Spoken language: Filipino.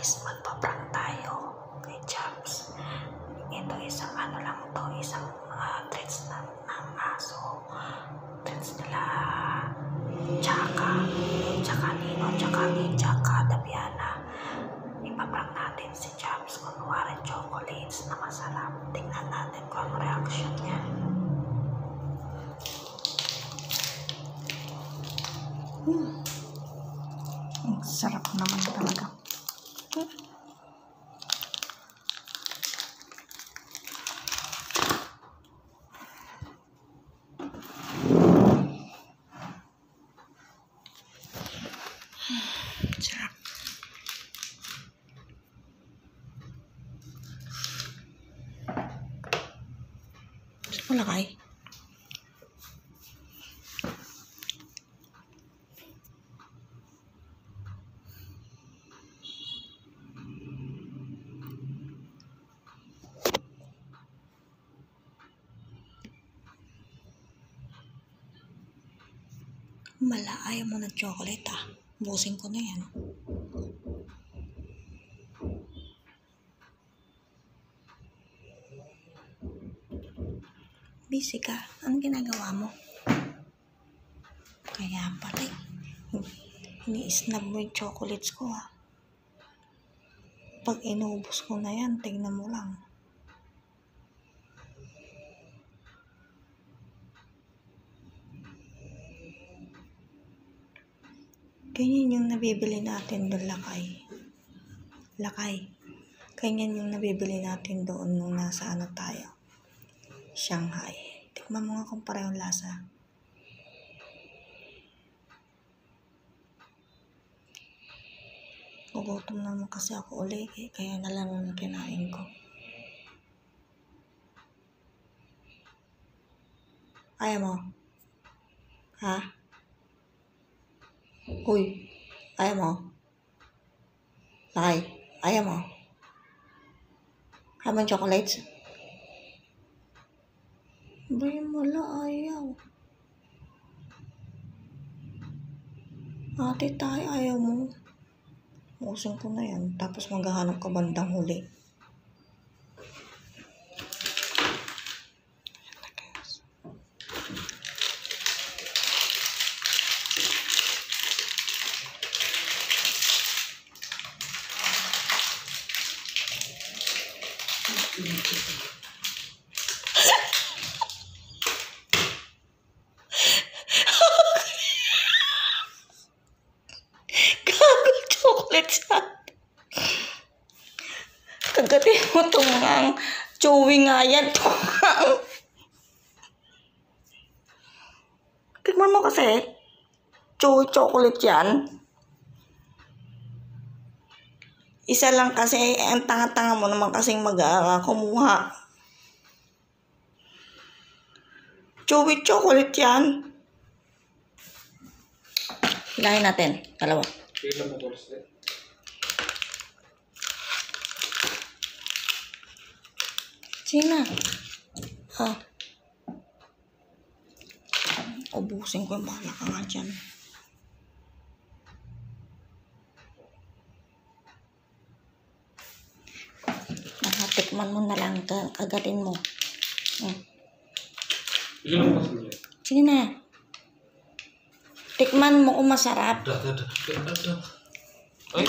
guys, magpa-prank tayo kay Chaps. Ito isang ano lang to, isang treats ng aso. Treats nila Tsaka Nino, tsaka Mi, tsaka Dabiana. Ipaprank natin si Chaps kunwari chocolates na masarap. Tingnan natin kung ano reaction niya. Ang sarap naman talaga. Sarap. Mas malaki. Ayaw mo ng chocolate Busin ko na yan. Busy ka? Anong ginagawa mo? Kaya pala ini-snap mo yung chocolates ko Pag inubos ko na yan, tingnan mo lang. Ganyan yung nabibili natin doon, Lakay. Ganyan yung nabibili natin doon nung nasa tayo. Shanghai. Tikman mo nga kung parehong lasa. Gugutom naman kasi ako ulit kaya na lang ang kinain ko. Ayaw mo? Ha? Uy, ayaw mo? Lakay, ayaw mo? Habang chocolates? Bayan mo lang, ayaw. Ate tayo, ayaw mo. Usin ko na yan, tapos maghahanap ka bandang huli. Chocolate yan. Kagatin mo itong mga chewy nga yan. Tignan mo kasi. Chewy chocolate yan. Isa lang kasi, ang tanga-tanga mo naman kasing kumuha. Chewy chocolate yan. Hilahin natin. Dalawa. Sina? Ubusin ko yung bahala ka nga dyan. Nakatikman mo na lang. Kagatin mo. Sige na. Tikman mo kung masarap. Ay.